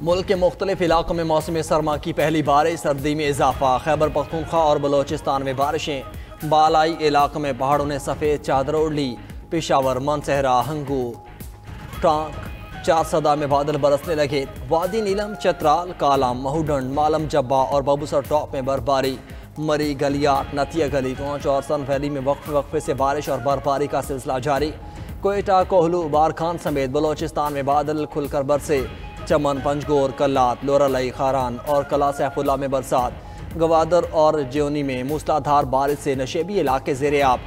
मुल्क के मुख्तलिफ इलाकों में मौसम सरमा की पहली बारिश, सर्दी में इजाफा। खैबर पख्तूनख्वा और बलोचिस्तान में बारिशें, बालाई इलाकों में पहाड़ों ने सफ़ेद चादर ओढ़ ली। पेशावर, मनसहरा, हंगू, टांक, चारसदा में बादल बरसने लगे। वादी नीलम, चतराल, कालम, महूडंड, मालम जब्बा और बबूसर टॉप में बर्फबारी। मरी, गलियात, नतिया गली, कोंच और सन वैली में वक्फे वक्फे से बारिश और बर्फबारी का सिलसिला जारी। कोयटा, कोहलू, बारखान समेत बलोचिस्तान में बादल खुलकर बरसे। चमन, पंजगोर, कल्लात, लोरालई, खारान और कला सैफुल्ला में बरसात। गवादर और ज्योनी में मूसलाधार बारिश से नशेबी इलाके ज़ेर-ए-आब।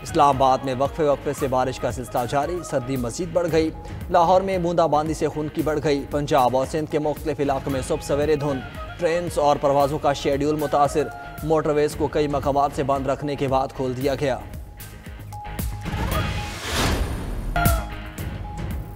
इस्लामाबाद में वक्फे वक्फे से बारिश का सिलसिला जारी। सर्दी मजीद बढ़ गई। लाहौर में बूंदाबांदी से खुनकी बढ़ गई। पंजाब और सिंध के मुख्तलिफ इलाकों में सुबह सवेरे धुंध। ट्रेन और परवाज़ों का शेड्यूल मुतासिर। मोटरवेज को कई मकामात से बंद रखने के बाद खोल दिया गया।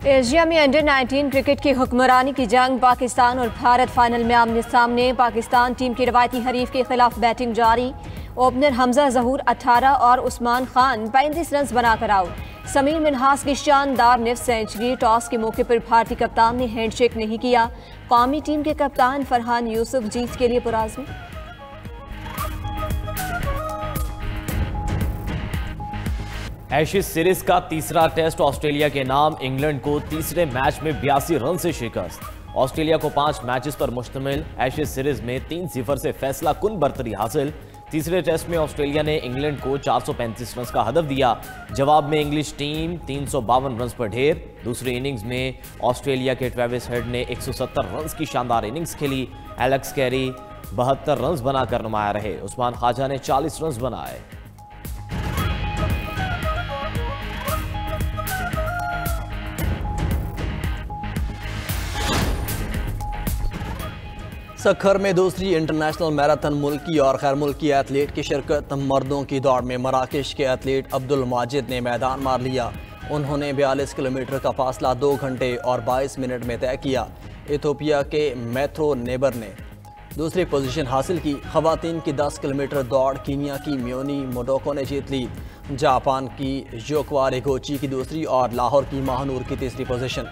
एशिया में अंडर 19 क्रिकेट की हुक्मरानी की जंग, पाकिस्तान और भारत फाइनल में आमने सामने। पाकिस्तान टीम की रवायती हरीफ के खिलाफ बैटिंग जारी। ओपनर हमजा जहूर 18 और उस्मान खान 35 रन बनाकर आउट। समीर मिन्हास की शानदार निफ सेंचुरी। टॉस के मौके पर भारतीय कप्तान ने हैंडशेक नहीं किया। कौमी टीम के कप्तान फरहान यूसुफ जीत के लिए पुराज़्म। एशेज सीरीज का तीसरा टेस्ट ऑस्ट्रेलिया के नाम। इंग्लैंड को तीसरे मैच में 82 रन से शिकस्त। ऑस्ट्रेलिया को 5 मैचेस पर मुश्तमिल एशेज सीरीज में 3-0 से फैसला कुन बरतरी हासिल। तीसरे टेस्ट में ऑस्ट्रेलिया ने इंग्लैंड को 435 रन का हदफ दिया। जवाब में इंग्लिश टीम 352 रन पर ढेर। दूसरी इनिंग्स में ऑस्ट्रेलिया के ट्रेविस हेड ने 170 रन की शानदार इनिंग्स खेली। एलेक्स कैरी 72 रन बनाकर नुमाया रहे। उस्मान ख्वाजा ने 40 रन बनाए। सखर में दूसरी इंटरनेशनल मैराथन मुल्की और गैर मुल्की एथलीट की शिरकत। मर्दों की दौड़ में मराकेश के एथलीट अब्दुल माजिद ने मैदान मार लिया। उन्होंने 42 किलोमीटर का फासला 2 घंटे और 22 मिनट में तय किया। इथियोपिया के मैथ्रो नेबर ने दूसरी पोजीशन हासिल की। खवातीन की 10 किलोमीटर दौड़ कीनिया की म्योनी मोडोको ने जीत ली। जापान की योकवा रिगोची की दूसरी और लाहौर की महानूर की तीसरी पोजीशन।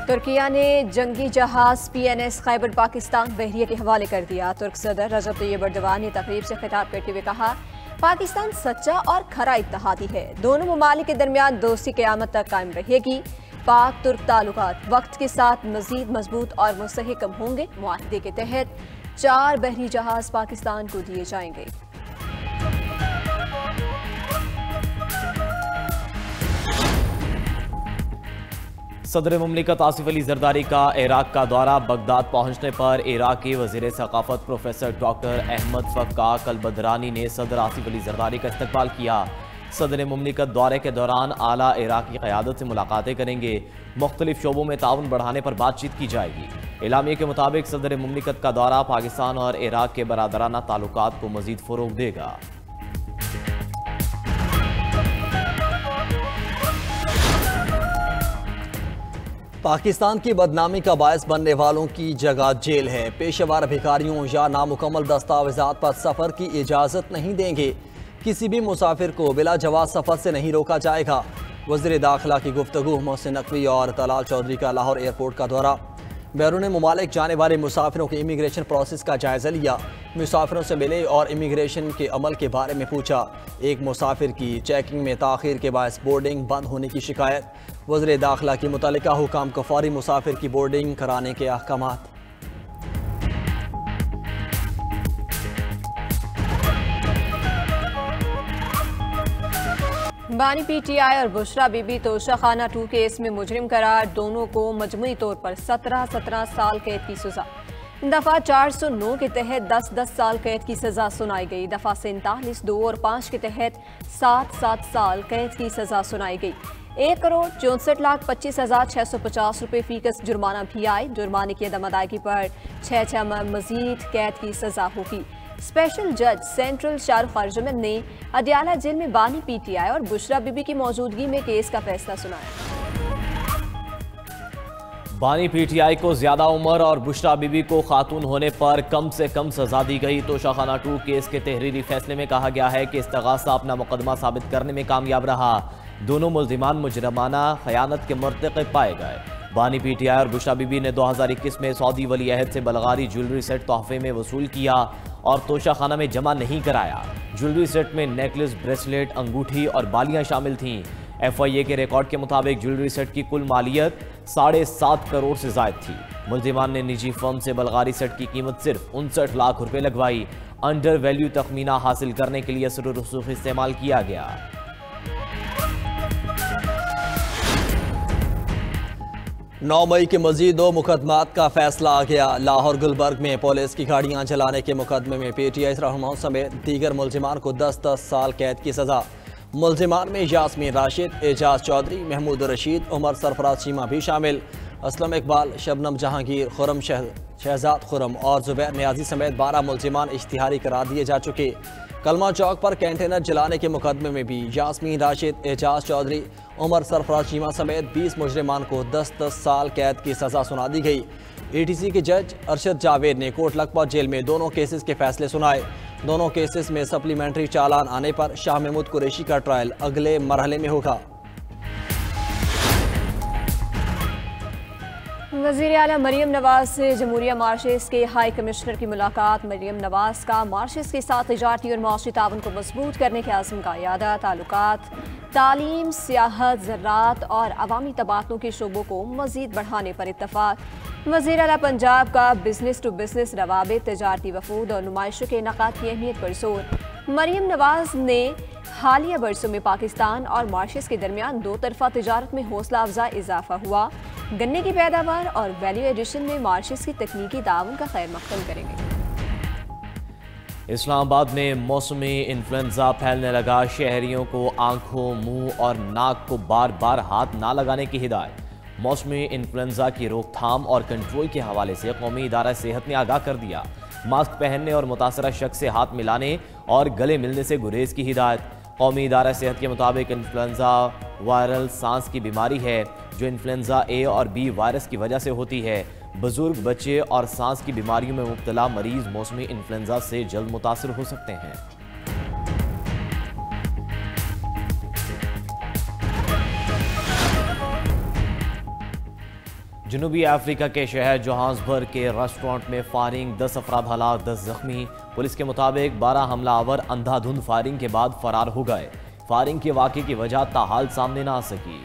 तुर्किया ने जंगी जहाज PNS खैबर पाकिस्तान बहरिया के हवाले कर दिया। तुर्क सदर रजब तैयब एर्दोगान ने तकरीब से खिताब करते हुए कहा, पाकिस्तान सच्चा और खरा इत्तेहादी है। दोनों ममालिक के दरमियान दोस्ती क़यामत तक कायम रहेगी। पाक तुर्क ताल्लुकात वक्त के साथ मजीद मजबूत और मुस्तहकम होंगे। मुआहदे के तहत 4 बहरी जहाज पाकिस्तान को दिए जाएंगे। सदर मुमलिकत आसिफ अली जरदारी का इराक का दौरा। बगदाद पहुंचने पर इराक के वज़ीर सकाफत प्रोफेसर डॉक्टर अहमद फ़क्का कल बदरानी ने सदर आसिफ अली जरदारी का इस्तकबाल किया। सदर मुमलिकत दौरे के दौरान आला इराकी क़यादत से मुलाकातें करेंगे। मुख्तलिफ शोबों में ताउन बढ़ाने पर बातचीत की जाएगी। एलामिया के मुताबिक सदर मुमलिकत का दौरा पाकिस्तान और इराक के बरादराना ताल्लुकात को मज़ीद फ़रोग़ देगा। पाकिस्तान की बदनामी का बायस बनने वालों की जगह जेल है। पेशेवर अधिकारियों या नामुकम्मल दस्तावेजात पर सफ़र की इजाज़त नहीं देंगे। किसी भी मुसाफिर को बिला जवाब सफ़र से नहीं रोका जाएगा। वज़ीर दाखिला की गुफ्तगू। मोहसिन नकवी और तलाल चौधरी का लाहौर एयरपोर्ट का दौरा। बैरून मुमालिक जाने वाले मुसाफिरों के इमिग्रेशन प्रोसेस का जायज़ा लिया। मुसाफिरों से मिले और इमिग्रेशन के अमल के बारे में पूछा। एक मुसाफिर की चेकिंग में ताख़ीर के बायस बोर्डिंग बंद होने की शिकायत। वज़ीर दाखिला की मुतल्लिका हुकाम को फौरी मुसाफिर की बोर्डिंग कराने के अहकामात। बानी PTI और बुशरा बीबी तोशाखाना 2 केस में मुजरिम करार। दोनों को मजमूई तौर पर 17 साल कैद की सजा। दफ़ा 409 के तहत 10 साल कैद की सजा सुनाई गई। दफ़ा 47, 2 और 5 के तहत 7 साल कैद की सजा सुनाई गई। 1,64,25,650 रुपये फीकस जुर्माना भी आए। जुर्माने की अदम अदायगी पर 6 माह मजीद कैद की सजा होगी। स्पेशल जज सेंट्रल शाहरुख अर्जुमन ने अडियाला जेल में बानी PTI और बुशरा बीबी की मौजूदगी में केस का फैसला सुनाया। बानी पीटीआई को ज्यादा उम्र और बुशरा बीबी को खातून होने पर कम से कम सजा दी गई। तोशाखाना 2 केस के तहरीरी फैसले में कहा गया है कि इस्तगासा अपना मुकदमा साबित करने में कामयाब रहा। दोनों मुल्जिमान मुजरमाना खयानत के मर्तकब पाए गए। बानी पीटीआई और बुशरा बीबी ने 2021 में सऊदी वली अहद से बलगारी ज्वेलरी सेट तोहफे में वसूल किया और तोशाखाना में जमा नहीं कराया। ज्वेलरी सेट में नेकलेस, ब्रेसलेट, अंगूठी और बालियां शामिल थीं। FIA के रिकॉर्ड के मुताबिक ज्वेलरी सेट की कुल मालियत 7.5 करोड़ से जायद थी। मुल्जिमान ने निजी फर्म से बलगारी सेट की कीमत सिर्फ 59 लाख रुपए लगवाई। अंडर वैल्यू तखमीना हासिल करने के लिए असर और रसूख इस्तेमाल किया गया। 9 मई के मजीद 2 मुकदमात का फैसला आ गया। लाहौर गुलबर्ग में पुलिस की गाड़ियां जलाने के मुकदमे में PTI रहनुमाओं समेत दीगर मुल्जिमान को 10-10 साल कैद की सजा। मुल्जिमान में यास्मीन राशिद, एजाज चौधरी, महमूद रशीद, उमर सरफराज चीमा भी शामिल। असलम इकबाल, शबनम जहांगीर, खुरम शहजाद खुरम और जुबैर नियाजी समेत 12 मुल्जिमान इश्तिहारी करार दिए जा चुके। कलमा चौक पर कंटेनर जलाने के मुकदमे में भी यास्मीन राशिद, एजाज चौधरी, उमर सरफराज चीमा समेत 20 मुजरिमान को 10-10 साल कैद की सजा सुना दी गई। ETC के जज अरशद जावेद ने कोट लखपत जेल में दोनों केसेस के फैसले सुनाए। दोनों केसेस में सप्लीमेंट्री चालान आने पर शाह महमूद कुरैशी का ट्रायल अगले मरहले में होगा। वज़ीर आला मरियम नवाज से जमहूरिया मार्शेस के हाई कमिश्नर की मुलाकात। मरियम नवाज का मार्शेस के साथ तिजारती और माशी ताउन को मजबूत करने के आज़म का यादा। ताल्लुकात, तालीम, सियाहत, ज़राअत और अवामी तबादलों के शोबों को मज़ीद बढ़ाने पर इत्तफाक। वज़ीर आला पंजाब का बिजनेस टू बिजनेस रवाबित, तिजारती वफूद और नुमाइशों के इनेकाद की अहमियत पर जोर। मरियम नवाज ने हालिया बरसों में पाकिस्तान और मार्शेस के दरमियान 2 तरफा तिजारत में हौसला अफजा इजाफा हुआ। गन्ने की पैदावार और वैल्यू एडिशन में मार्शेस की तकनीकी ताउन का खैर मकदम करेंगे। इस्लामाबाद में मौसमी इन्फ्लुएंजा फैलने लगा। शहरियों को आंखों, मुंह और नाक को बार बार हाथ ना लगाने की हिदायत। मौसमी इन्फ्लुएंजा की रोकथाम और कंट्रोल के हवाले से कौमी इदारा सेहत ने आगाह कर दिया। मास्क पहनने और मुतासरा शख्स से हाथ मिलाने और गले मिलने से गुरेज की हिदायत। कौमी इदारा सेहत के मुताबिक इन्फ्लुएंजा वायरल सांस की बीमारी है जो इन्फ्लुएंजा A और B वायरस की वजह से होती है। बुजुर्ग, बच्चे और सांस की बीमारियों में मुब्तला मरीज मौसमी इन्फ्लुएंजा से जल्द मुतासर हो सकते हैं। जनूबी अफ्रीका के शहर जोहान्सबर्ग के रेस्टोरेंट में फायरिंग, 10 अफराद हलाक, 10 जख्मी। पुलिस के मुताबिक 12 हमलावर अंधाधुंध फायरिंग के बाद फरार हो गए। फायरिंग के वाक़े की वजह ताहाल सामने ना आ सकी।